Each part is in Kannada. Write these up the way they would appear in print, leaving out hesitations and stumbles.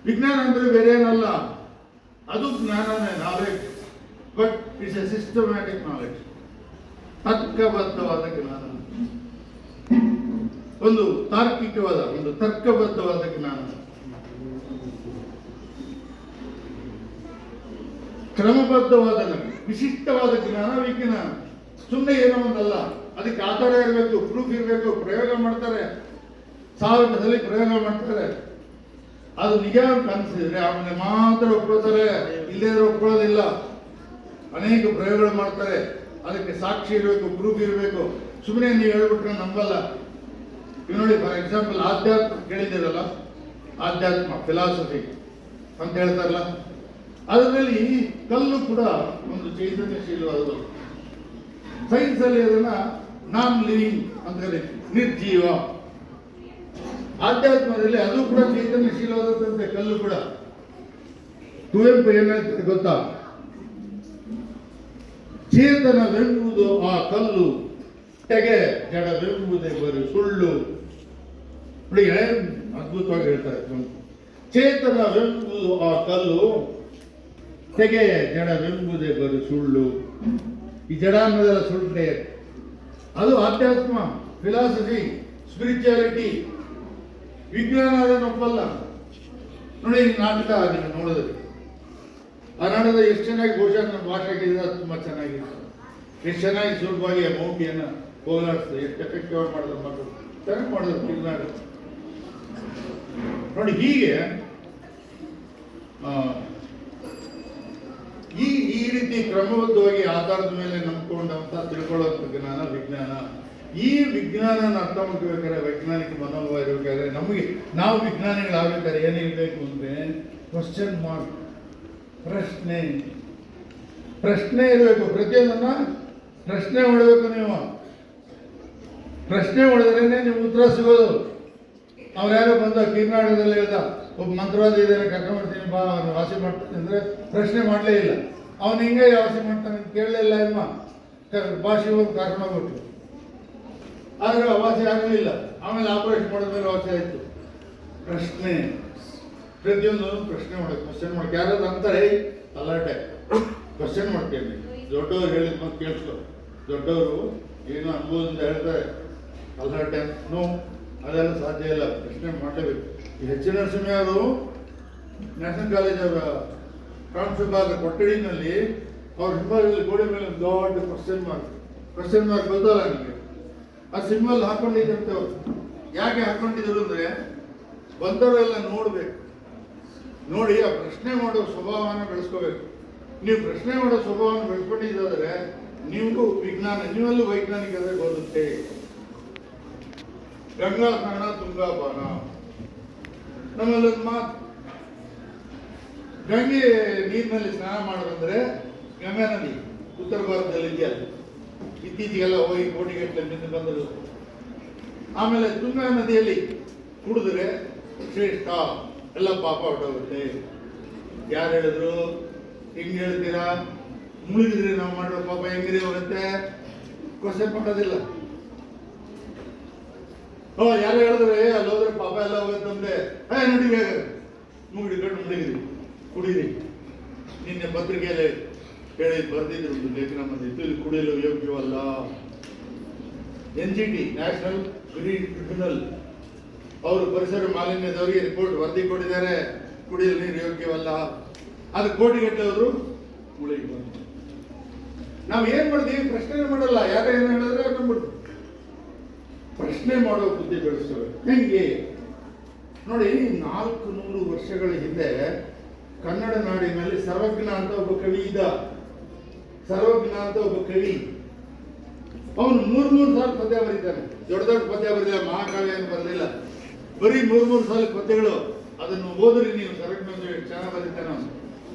ವಿಜ್ಞಾನ ಅಂದ್ರೆ ಬೇರೆ ಏನಲ್ಲ, ಅದು ಜ್ಞಾನನೇ, knowledge, but it's a systematic knowledge, ತರ್ಕಬದ್ಧವಾದ ಜ್ಞಾನ, ಒಂದು ತಾರ್ಕಿಕವಾದ, ಒಂದು ತರ್ಕಬದ್ಧವಾದ ಜ್ಞಾನ, ಕ್ರಮಬದ್ಧವಾದ, ವಿಶಿಷ್ಟವಾದ ಜ್ಞಾನ ವಿಜ್ಞಾನ. ಸುಮ್ಮನೆ ಏನೋ ಒಂದಲ್ಲ, ಅದಕ್ಕೆ ಆಧಾರ ಇರಬೇಕು, ಪ್ರೂಫ್ ಇರಬೇಕು. ಪ್ರಯೋಗ ಮಾಡ್ತಾರೆ, ಸಾವಿರದಲ್ಲಿ ಪ್ರಯೋಗ ಮಾಡ್ತಾರೆ, ಅದು ನಿಜ ಅಂತ ಅನಿಸಿದ್ರೆ ಆಮೇಲೆ ಮಾತ್ರ ಒಪ್ಕೊಳ್ತಾರೆ, ಇಲ್ಲೇ ಒಪ್ಕೊಳ್ಳೋದಿಲ್ಲ. ಅನೇಕ ಪ್ರಯೋಗಗಳು ಮಾಡ್ತಾರೆ, ಅದಕ್ಕೆ ಸಾಕ್ಷಿ ಇರಬೇಕು, ಪ್ರೂಫ್ ಇರಬೇಕು. ಸುಮ್ಮನೆ ನೀವು ಹೇಳ್ಬಿಟ್ರೆ ನಂಬಲ್ಲ. ನೀವು ನೋಡಿ, ಫಾರ್ ಎಕ್ಸಾಂಪಲ್ ಆಧ್ಯಾತ್ಮ ಕೇಳಿದ್ದೀರಲ್ಲ, ಆಧ್ಯಾತ್ಮ ಫಿಲಾಸಫಿ ಅಂತ ಹೇಳ್ತಾರಲ್ಲ, ಅದರಲ್ಲಿ ಕಲ್ಲು ಕೂಡ ಒಂದು ಚೈತನ್ಯಶೀಲವಾದ. ಸೈನ್ಸ್ ಅಲ್ಲಿ ಅದನ್ನ ನಾನ್ ಲಿವಿಂಗ್ ಅಂತ ಕರೀತೀವಿ, ನಿರ್ಜೀವ. ಆಧ್ಯಾತ್ಮದಲ್ಲಿ ಅದು ಕೂಡ ಚೈತನ್ಯಶೀಲವಾದಂತೆ ಕಲ್ಲು ಕೂಡ. ಕುವೆಂಪು ಏನಾಗ್ತದೆ ಗೊತ್ತಾ? ಚೇತನವೆಂಬುದು ಆ ಕಲ್ಲು, ತೆಗೆ ಜಡವೆಂಬುದೇ ಬರೀ ಸುಳ್ಳು. ನೋಡಿ, ಅದ್ಭುತವಾಗಿ ಹೇಳ್ತಾರೆ. ಚೇತನವೆಂಬುದು ಆ ಕಲ್ಲು, ತೆಗೆ ಜಡವೆಂಬುದೇ ಬರೀ ಸುಳ್ಳು. ಈ ಜಡ ಅನ್ನೋದೆಲ್ಲ ಸುಳ್ಳೆ. ಅದು ಆಧ್ಯಾತ್ಮ, ಫಿಲಾಸಫಿ, ಸ್ಪಿರಿಚುಯಾಲಿಟಿ. ವಿಜ್ಞಾನ ಅದನ್ನು ಒಪ್ಪಲ್ಲ. ನೋಡಿ, ಈ ನಾಟಕ ನೀವು ನೋಡಿದ್ರೆ ಆ ನಾಟಕದ ಎಷ್ಟು ಚೆನ್ನಾಗಿ ಬಹುಶಃ ನಮ್ಮ ಭಾಷೆಗೆ ತುಂಬ ಚೆನ್ನಾಗಿದೆ. ಎಷ್ಟು ಚೆನ್ನಾಗಿ ಸುಲಭವಾಗಿ ಆ ಮೌಂಟಿಯನ್ನು ಹೋಗಾಡ್ತದೆ, ಎಷ್ಟು ಎಫೆಕ್ಟಿವ್ ಆಗಿ ಮಾಡಿದ್ರು ಮಕ್ಕಳು, ಚೆನ್ನಾಗಿ ಮಾಡಿದ್ರು ಕಿರುನಾಡು. ನೋಡಿ, ಹೀಗೆ ಈ ರೀತಿ ಕ್ರಮಬದ್ಧವಾಗಿ ಆಧಾರದ ಮೇಲೆ ನಂಬ್ಕೊಂಡಂತ ತಿಳ್ಕೊಳ್ಳೋಂಥ ಜ್ಞಾನ ವಿಜ್ಞಾನ. ಈ ವಿಜ್ಞಾನನ ಅರ್ಥ ಮಾಡ್ಕೋಬೇಕಾದ್ರೆ, ವೈಜ್ಞಾನಿಕ ಮನೋಭಾವ ಇರಬೇಕಾದ್ರೆ, ನಮಗೆ ನಾವು ವಿಜ್ಞಾನಿಗಳಾಗಬೇಕಾದ್ರೆ ಏನಿರಬೇಕು ಅಂದರೆ ಕ್ವಶನ್ ಮಾರ್ಕ್, ಪ್ರಶ್ನೆ ಇರಬೇಕು. ಪ್ರತಿಯೊಂದನ್ನ ಪ್ರಶ್ನೆ ಮಾಡಬೇಕು. ನೀವು ಪ್ರಶ್ನೆ ಮಾಡಿದ್ರೇನೆ ನೀವು ಉತ್ತರ ಸಿಗೋದು. ಅವ್ರು ಯಾರೋ ಬಂದ ಕಿರುನಾಟಕದಲ್ಲಿ ಹೇಳ್ದ, ಒಬ್ಬ ಮಂತ್ರವಾದ ಇದನ್ನು ಕರ್ಕೊಂಡ್ಬರ್ತೀನಿ ಬಾ, ಅವನು ವಾಸಿ ಮಾಡ್ತಾನೆ ಅಂದರೆ ಪ್ರಶ್ನೆ ಮಾಡಲೇ ಇಲ್ಲ. ಅವನು ಹಿಂಗೆ ವಾಸಿ ಮಾಡ್ತಾನೆ ಅಂತ ಕೇಳಲೇ ಇಲ್ಲ. ಇಮ್ಮ ಭಾಷೆ ಹೋಗಿ ಕರ್ಕೊಂಡೋಗ್ಬಿಟ್ಟು, ಆದರೆ ವಾಸಿ ಆಗಲಿಲ್ಲ. ಆಮೇಲೆ ಆಪರೇಷನ್ ಮಾಡಿದ್ಮೇಲೆ ವಾಸಿ ಆಯಿತು. ಪ್ರಶ್ನೆ, ಪ್ರತಿಯೊಂದು ಪ್ರಶ್ನೆ ಮಾಡೋದು, ಕ್ವಶನ್ ಮಾಡಿ. ಯಾರಾದ್ರು ಅಂತಾರೆ ಅಲರ್ಟೆ ಕ್ವಶನ್ ಮಾಡ್ತೇನೆ, ದೊಡ್ಡವ್ರು ಹೇಳಿದ ಮತ್ತೆ ಕೇಳಿಸ್ಕೊ. ದೊಡ್ಡವರು ಏನೋ ಅನುಭವದಿಂದ ಹೇಳ್ತಾರೆ, ಅಲರ್ಟೆ ನೋ, ಅದೆಲ್ಲ ಸಾಧ್ಯ ಇಲ್ಲ, ಪ್ರಶ್ನೆ ಮಾಡಲೇಬೇಕು. ಈ ಎಚ್ ನರಸಿಂಹ ಅವರು ನ್ಯಾಷನಲ್ ಕಾಲೇಜ್ ಅವರ ಪ್ರಾಂಶುಪಾಲರ ಕೊಠಡಿನಲ್ಲಿ ಅವ್ರ ಹಿಂಬಾಲದಲ್ಲಿ ಗೋಡೆ ಮೇಲೆ ದೊಡ್ಡ ಕ್ವಶನ್ ಮಾರ್ಕ್ ಗೊತ್ತಲ್ಲ ನನಗೆ. ಆ ಸಿಂಬಲ್ ಹಾಕೊಂಡಿದ್ದಂತೆ ಅವರು. ಯಾಕೆ ಹಾಕೊಂಡಿದ್ರು ಅಂದರೆ ಬಂದವರೆಲ್ಲ ನೋಡಬೇಕು, ನೋಡಿ ಆ ಪ್ರಶ್ನೆ ಮಾಡೋ ಸ್ವಭಾವನ ಬೆಳೆಸ್ಕೋಬೇಕು. ನೀವು ಪ್ರಶ್ನೆ ಮಾಡೋ ಸ್ವಭಾವನ ಬೆಳೆಸ್ಕೊಂಡಿದ್ದಾದ್ರೆ ನಿಮಗೂ ವಿಜ್ಞಾನ, ನೀವಲ್ಲೂ ವೈಜ್ಞಾನಿಕತೆ ಬರುತ್ತೆ. ಗಂಗಾ ಸ್ನಾನ ತುಂಗಾಪಾನ, ನಮ್ಮಲ್ಲಿ ಒಂದು ಮಾತು, ಗಂಗೆ ನೀರಿನಲ್ಲಿ ಸ್ನಾನ ಮಾಡೋದಂದ್ರೆ ಗಂಗಾ ನದಿ ಉತ್ತರ ಭಾರತದಲ್ಲಿ ಇದೆಯಲ್ಲ, ಇತ್ತೀಚೆಗೆಲ್ಲ ಹೋಗಿ ಕೋಟಿಗಟ್ಟಲೆ ನಿಂತು ಬಂದರು. ಆಮೇಲೆ ತುಂಗಾ ನದಿಯಲ್ಲಿ ಕುಡಿದ್ರೆ ಶ್ರೇಷ್ಠ, ಎಲ್ಲ ಪಾಪ ಹೊರಟೋಗುತ್ತೆ. ಯಾರು ಹೇಳಿದ್ರು? ಹಿಂಗೆ ಹೇಳ್ತೀರಾ? ಮುಳುಗಿದ್ರೆ ನಾವು ಮಾಡೋ ಪಾಪ ಹೆಂಗಿರಿ ಹೋಗುತ್ತೆ? ಕ್ವಶನ್ ಮಾಡೋದಿಲ್ಲ. ಯಾರು ಹೇಳಿದ್ರೆ ಅಲ್ಲಿ ಹೋದ್ರೆ ಪಾಪ ಎಲ್ಲ ಹೋಗುತ್ತಂದ್ರೆ ನೋಡಿ ಬೇಗ ಮುಗಿಡಿಕೊಂಡು ಮುಳುಗಿರಿ, ಕುಡೀರಿ. ನಿನ್ನೆ ಪತ್ರಿಕೆಯಲ್ಲಿ ಹೇಳಿ ಬರ್ದಿದ್ರು, ಒಂದು ಲೇಖನ ಬಂದಿತ್ತು, ಇದು ಕುಡಿಯಲು ಯೋಗ್ಯವಲ್ಲ. NGT ನ್ಯಾಷನಲ್ ಗ್ರೀನ್ ಟ್ರಿಬ್ಯುನಲ್ ಅವರು ಪರಿಸರ ಮಾಲಿನ್ಯದವರಿಗೆ ರಿಪೋರ್ಟ್ ವರದಿ ಕೊಟ್ಟಿದ್ದಾರೆ, ಕುಡಿಯಲು ನೀರು ಯೋಗ್ಯವಲ್ಲ. ಅದು ಕೋಟಿಗಟ್ಟಲೆ ಅವರು ಮುಳುಗಿ ಬಂತು. ನಾವು ಏನ್ ಮಾಡ್ತೀವಿ? ಪ್ರಶ್ನೆ ಮಾಡಲ್ಲ. ಯಾರು ಏನು ಹೇಳಿದ್ರೆ ನಂಬಿಡ್ತೀವಿ. ಪ್ರಶ್ನೆ ಮಾಡೋ ಬುದ್ಧಿ ಬೆಳೆಸ್ಕೋಬೇಕು. ಹೆಂಗೆ ನೋಡಿ, 400 ವರ್ಷಗಳ ಹಿಂದೆ ಕನ್ನಡ ನಾಡಿನಲ್ಲಿ ಸರ್ವಜ್ಞ ಅಂತ ಒಬ್ಬ ಕವಿ ಇದ್ದ. ಸರ್ವಜ್ಞ ಅಂತ ಒಬ್ಬ ಕವಿ, ಅವನು 3 ಸಾಲ ಪದ್ಯ ಬರೀತಾನೆ. ದೊಡ್ಡ ಪದ್ಯ ಬರೆದಿಲ್ಲ, ಮಹಾಕಾವ್ಯ ಏನು ಬರೆದಿಲ್ಲ, ಬರೀ 3 ಸಾಲ ಪದ್ಯಗಳು. ಅದನ್ನು ಓದ್ರಿ ನೀವು, ಸರ್ವಜ್ಞ ಚೆನ್ನಾಗಿ ಬರೀತಾನೆ ಅವನು.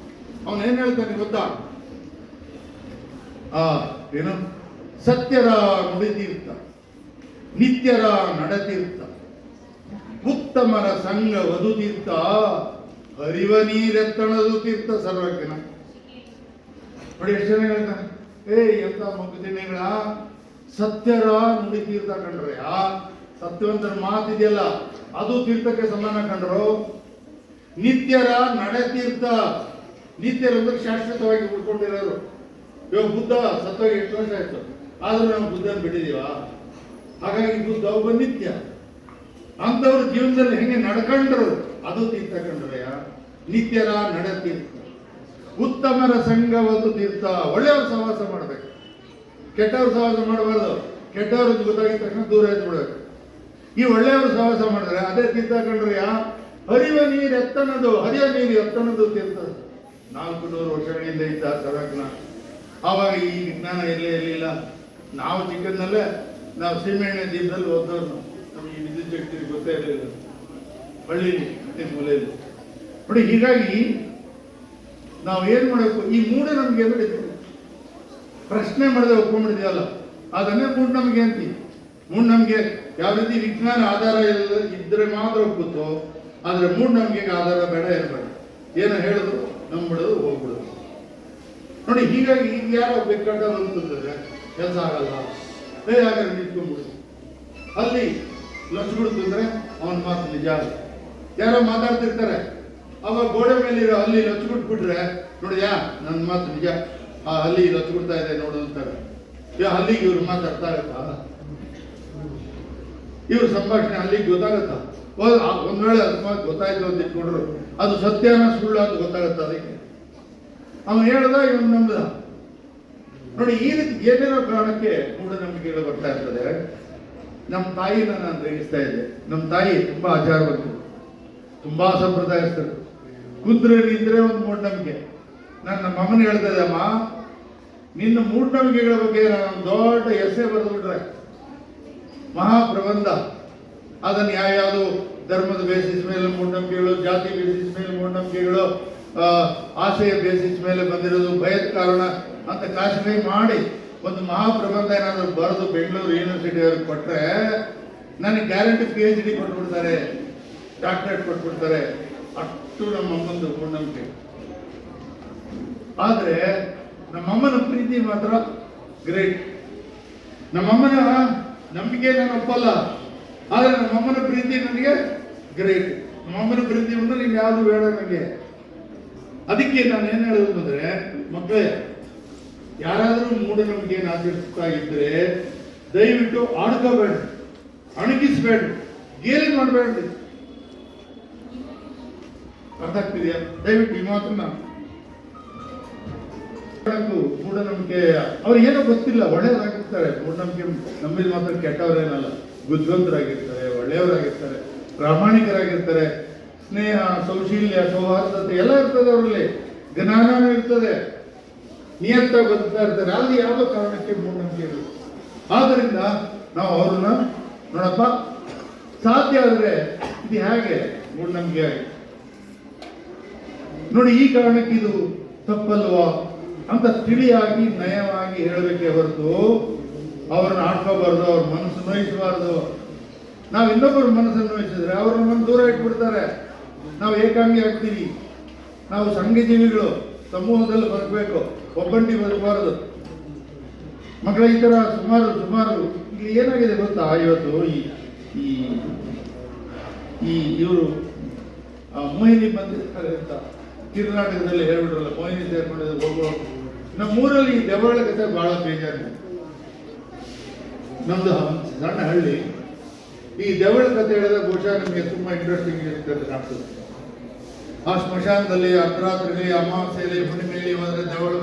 ಅವನು ಏನ್ ಹೇಳ್ತಾನೆ ಗೊತ್ತಾ? ಏನು ಸತ್ಯರ ನುಡಿತೀರ್ಥ, ನಿತ್ಯರ ನಡತೀರ್ಥ, ಉತ್ತಮರ ಸಂಘ ವಧುತೀರ್ಥ, ಹರಿವ ನೀರೆತ್ತಣದು ತೀರ್ಥ ಸರ್ವಜ್ಞ. ನೋಡಿ ಎಷ್ಟು ಜನ ಹೇಳ್ತಾನೆ. ಎಂತ ಮುಗ್ದಿನೆಗಳ ಸತ್ಯರ ನುಡಿತೀರ್ಥ ಕಂಡ್ರೆ, ಆ ಸತ್ಯವಂತರ ಮಾತಿದೆಯಲ್ಲ ಅದು ತೀರ್ಥಕ್ಕೆ ಸಮಾನ ಕಂಡ್ರು. ನಿತ್ಯರ ನಡೆತೀರ್ಥ. ನಿತ್ಯರು ಅಂದ್ರೆ ಶಾಶ್ವತವಾಗಿ ಉಳ್ಕೊಂಡಿರೋರು. ಇವಾಗ ಬುದ್ಧ ಸತ್ತೋಗಿ ಎಷ್ಟು ವರ್ಷ ಆಯ್ತು, ಆದ್ರೂ ನಾವು ಬುದ್ಧನ ಬಿಟ್ಟಿದೀವ? ಹಾಗಾಗಿ ಬುದ್ಧ ಒಬ್ಬ ನಿತ್ಯ. ಅಂತವ್ರ ಜೀವನದಲ್ಲಿ ಹೆಂಗೆ ನಡ್ಕೊಂಡ್ರು ಅದು ತೀರ್ಥ ಕಂಡ್ರಯ್ಯ. ನಿತ್ಯರ ನಡೆತೀರ್ಥ. ಉತ್ತಮರ ಸಂಘವನ್ನು ತೀರ್ಥ. ಒಳ್ಳೆಯವ್ರ ಸಹವಾಸ ಮಾಡ್ಬೇಕು, ಕೆಟ್ಟವ್ರ ಸಹವಾಸ ಮಾಡಬಾರ್ದು. ಕೆಟ್ಟವ್ರ ಗೊತ್ತಾಗಿದ ತಕ್ಷಣ ದೂರ ಎದ್ಬಿಡ್ಬೇಕು. ಈ ಒಳ್ಳೆಯವ್ರ ಸಹವಾಸ ಮಾಡಿದ್ರೆ ಅದೇ ತೀರ್ಥ ಕಂಡ್ರಯ್ಯ. ಹರಿಯುವ ನೀರು ಎತ್ತನದು, ಹರಿಯುವ ನೀರು ಎತ್ತನದು ತೀರ್ಥ. 400 ವರ್ಷಗಳಿಂದ ಇದ್ದ ಸರಕ್ನ. ಆವಾಗ ಈ ವಿಜ್ಞಾನ ಎಲ್ಲೇ ಇರಲಿಲ್ಲ. ನಾವು ಚಿಕ್ಕಂದಲ್ಲೇ ನಾವು ಸೀಮೆಎಣ್ಣೆ ದೀಪದಲ್ಲಿ ಓದೋರು. ನಮಗೆ ಈ ವಿದ್ಯುತ್ ಶಕ್ತಿ ಗೊತ್ತೇ ಇರಲಿಲ್ಲ. ಹಳ್ಳಿ ಮೂಲೆಯಲ್ಲಿ ನೋಡಿ. ಹೀಗಾಗಿ ನಾವು ಏನ್ ಮಾಡಬೇಕು, ಈ ಮೂಢನಂಬಿಕೆ ಅಂದ್ರೆ ಪ್ರಶ್ನೆ ಮಾಡದೆ ಒಪ್ಕೊಂಡ್ಬಿಡಿದೆಯಲ್ಲ, ಅದನ್ನೇ ಮೂಢನಂಬಿಕೆ ಅಂತೀವಿ. ಮೂಢನಂಬಿಕೆ ಯಾವ ರೀತಿ ವಿಜ್ಞಾನ ಆಧಾರ ಇದ್ರೆ ಮಾತ್ರ ಒಪ್ಪುತ್ತೋ, ಆದ್ರೆ ಮೂಢನಂಬಿಕೆಗೆ ಆಧಾರ ಬೇಡ ಇರಬೇಡ. ಏನೋ ಹೇಳಿದ್ರು ನಂಬಿಡೋದು, ಹೋಗ್ಬಿಡೋದು ನೋಡಿ. ಹೀಗಾಗಿ ಈಗ ಯಾರೋ ಬೇಕಾದಲ್ಲ ಅಂತಂದ್ರೆ ಕೆಲಸ ಆಗಲ್ಲ, ಹಾಗಾದ್ರೆ ನಿಂತ್ಕೊಂಡ್ಬಿಡುದು. ಅಲ್ಲಿ ಲಚ್ಬಿಡ್ತಂದ್ರೆ ಅವನ ಮಾತು ನಿಜ ಅಲ್ಲ. ಯಾರೋ ಮಾತಾಡ್ತಿರ್ತಾರೆ, ಅವಾಗ ಗೋಡೆ ಮೇಲೆ ಇರೋ ಅಲ್ಲಿ ಲಚ್ಬಿಟ್ಬಿಟ್ರೆ ನೋಡಿದ್ಯಾ ನನ್ನ ಮಾತು ನಿಜ, ಆ ಅಲ್ಲಿ ಲಚ್ಬಿಡ್ತಾ ಇದೆ ನೋಡು ಅಂತಾರೆ. ಅಲ್ಲಿಗೆ ಇವ್ರ ಮಾತು ಅರ್ಥ ಆಗತ್ತಾ? ಇವ್ರ ಸಂಭಾಷಣೆ ಅಲ್ಲಿಗೆ ಗೊತ್ತಾಗತ್ತಾ? ಒಂದ್ ವೇಳೆ ಅಕಸ್ಮಾತ್ ಗೊತ್ತಾಯ್ತು ಅಂತ ಇಟ್ಕೊಂಡ್ರು ಅದು ಸತ್ಯನ ಸುಳ್ಳು ಅಂತ ಗೊತ್ತಾಗತ್ತ? ಅದಕ್ಕೆ ಅವನು ಹೇಳ್ದ, ಇವನು ನಂಬದ. ನೋಡಿ, ಈ ರೀತಿ ಏನೇನೋ ಕಾರಣಕ್ಕೆ ಮೂಢನಂಬಿಕೆಗಳು ಬರ್ತಾ ಇರ್ತದೆ. ನಮ್ಮ ತಾಯಿನ ನಾನು ರೇಗಿಸ್ತಾ ಇದ್ದೆ. ನಮ್ಮ ತಾಯಿ ತುಂಬಾ ಆಚಾರವಂತರು, ತುಂಬಾ ಸಂಪ್ರದಾಯಸ್ಥರು. ಕುಂದ್ರೆ ನಿಂದ್ರೆ ಒಂದು ಮೂಢನಂಬಿಕೆ. ನಾನು ನಮ್ಮ ಅಮ್ಮನ ಹೇಳ್ತಾ ಇದ್ದೆ, ಅಮ್ಮ ನಿನ್ನ ಮೂಢನಂಬಿಕೆಗಳ ಬಗ್ಗೆ ನಾನು ದೊಡ್ಡ ಎಸೆ ಬರೆದ್ಬಿಟ್ರೆ ಮಹಾಪ್ರಬಂಧ. ಅದನ್ನು ಯಾವ್ಯಾವುದು ಧರ್ಮದ ಬೇಸಿಸ್ ಮೇಲೆ ಮೂಢನಂಬಿಕೆಗಳು, ಜಾತಿ ಬೇಸಿಸ್ ಮೇಲೆ ಮೂಢನಂಬಿಕೆಗಳು, ಆಸೆಯ ಬೇಸಿಸ್ ಮೇಲೆ ಬಂದಿರೋದು, ಭಯದ ಕಾರಣ ಅಂತ ಕ್ಲಾಸಿಫೈ ಮಾಡಿ ಒಂದು ಮಹಾಪ್ರಬಂಧ ಏನಾದರೂ ಬರೆದು ಬೆಂಗಳೂರು ಯೂನಿವರ್ಸಿಟಿ ಅವ್ರಿಗೆ ಕೊಟ್ಟರೆ ನನಗೆ ಗ್ಯಾರಂಟಿ PhD ಕೊಟ್ಬಿಡ್ತಾರೆ, ಡಾಕ್ಟರೇಟ್ ಕೊಟ್ಬಿಡ್ತಾರೆ. ಅಷ್ಟು ನಮ್ಮಮ್ಮಂದು ಮೂಢನಂಬಿಕೆ. ಆದ್ರೆ ನಮ್ಮಮ್ಮನ ಪ್ರೀತಿ ಮಾತ್ರ ಗ್ರೇಟ್. ನಮ್ಮಮ್ಮನ ನಂಬಿಕೆ ನಾನು ಒಪ್ಪಲ್ಲ, ಆದ್ರೆ ನಮ್ಮಮ್ಮನ ಪ್ರೀತಿ ನನಗೆ ಗ್ರೇಟ್. ನಮ್ಮಮ್ಮನ ಪ್ರೀತಿ ಅಂದ್ರೆ ನೀನು ಯಾವುದು ಬೇಡ ನನಗೆ. ಅದಕ್ಕೆ ನಾನು ಏನ್ ಹೇಳೋದು ಅಂದ್ರೆ, ಮಕ್ಕಳೇ ಯಾರಾದರೂ ಮೂಢನಂಬಿಕೆಯನ್ನು ಆಚರಿಸ್ತಾ ಇದ್ರೆ ದಯವಿಟ್ಟು ಆಡ್ಕೋಬೇಡ್ರಿ, ಅಣಗಿಸ್ಬೇಡ್ರಿ, ಗೇಲಿ ಮಾಡಬೇಡ್ರಿ. ಅರ್ಥ ಆಗ್ತಿದೆಯಾ? ದಯವಿಟ್ಟು ಈ ಮಾತನ್ನ ಮೂಢನಂಬಿಕೆ ಅವ್ರಿಗೇನೋ ಗೊತ್ತಿಲ್ಲ, ಒಳ್ಳೆಯದಾಗಿರ್ತಾರೆ. ಮೂಢನಂಬಿಕೆ ನಂಬಿದ ಮಾತ್ರ ಕೆಟ್ಟವರೇನಲ್ಲ, ಬುದ್ಧಿವಂತರಾಗಿರ್ತಾರೆ, ಒಳ್ಳೆಯವರಾಗಿರ್ತಾರೆ, ಪ್ರಾಮಾಣಿಕರಾಗಿರ್ತಾರೆ. ಸ್ನೇಹ, ಸೌಶೀಲ್ಯ, ಸೌಹಾರ್ದತೆ ಎಲ್ಲ ಇರ್ತದೆ ಅವರಲ್ಲಿ, ಜ್ಞಾನನೂ ಇರ್ತದೆ, ನಿಯಂತ್ರ ಬದುಕ್ತಾ ಇರ್ತಾರೆ. ಅಲ್ಲಿ ಯಾವುದೋ ಕಾರಣಕ್ಕೆ ಮೂಢನಂಬಿಕೆಗಳು. ಆದ್ದರಿಂದ ನಾವು ಅವ್ರನ್ನ ನೋಡಪ್ಪ, ಸಾಧ್ಯ ಆದ್ರೆ ಇದು ಹೇಗೆ ಮೂಢನಂಬಿಕೆ ಆಗಿ ನೋಡಿ, ಈ ಕಾರಣಕ್ಕೆ ಇದು ತಪ್ಪಲ್ವಾ ಅಂತ ತಿಳಿಯಾಗಿ ನಯವಾಗಿ ಹೇಳಬೇಕೇ ಹೊರತು ಅವ್ರನ್ನ ಆಡ್ಕೋಬಾರ್ದು, ಅವ್ರ ಮನಸ್ಸು ನೋಯಿಸಬಾರ್ದು. ನಾವು ಇನ್ನೊಬ್ಬರ ಮನಸ್ಸನ್ನು ನೋಯಿಸಿದ್ರೆ ಅವ್ರ ನಮ್ಮನ್ನು ದೂರ ಇಟ್ಬಿಡ್ತಾರೆ, ನಾವು ಏಕಾಂಗಿ ಆಗ್ತೀವಿ. ನಾವು ಸಂಘಜೀವಿಗಳು, ಸಮೂಹದಲ್ಲಿ ಬದುಕಬೇಕು, ಒಬ್ಬಂಟಿ ಬದುಕಬಾರದು. ಮಕ್ಕಳ ಈ ತರ ಸುಮಾರು ಇಲ್ಲಿ ಏನಾಗಿದೆ ಗೊತ್ತಾ, ಇವತ್ತು ಈ ಇವರು ಮೋಹಿನಿ ಬಂದಿರ್ತಾರೆ ಅಂತ ಕರ್ನಾಟಕದಲ್ಲಿ ಹೇಳ್ಬಿಟ್ರಲ್ಲ, ಮೋಹಿನಿ ಸೇರ್ಕೊಂಡಿದ್ದು ಹೋಗೋ. ನಮ್ಮೂರಲ್ಲಿ ಈ ದೆವ್ವಗಳ ಕಥೆ ಬಹಳ ಬೇಜಾರಿದೆ. ನಮ್ದು ಸಣ್ಣ ಹಳ್ಳಿ. ಈ ದೆವ್ವಳ ಕಥೆ ಹೇಳಿದ್ರೆ ಬಹುಶಃ ನಿಮಗೆ ತುಂಬಾ ಇಂಟ್ರೆಸ್ಟಿಂಗ್ ಇರುತ್ತೆ ಅಂತ ಕಾಣ್ತದೆ. ಆ ಸ್ಮಶಾನದಲ್ಲಿ ಅರ್ಧರಾತ್ರಿಲಿ, ಅಮಾವಾಸ್ಯೆಯಲ್ಲಿ, ಹುಣ್ಣಿಮೆಯಲ್ಲಿ ಹೋದ್ರೆ ದೆವ್ವಳ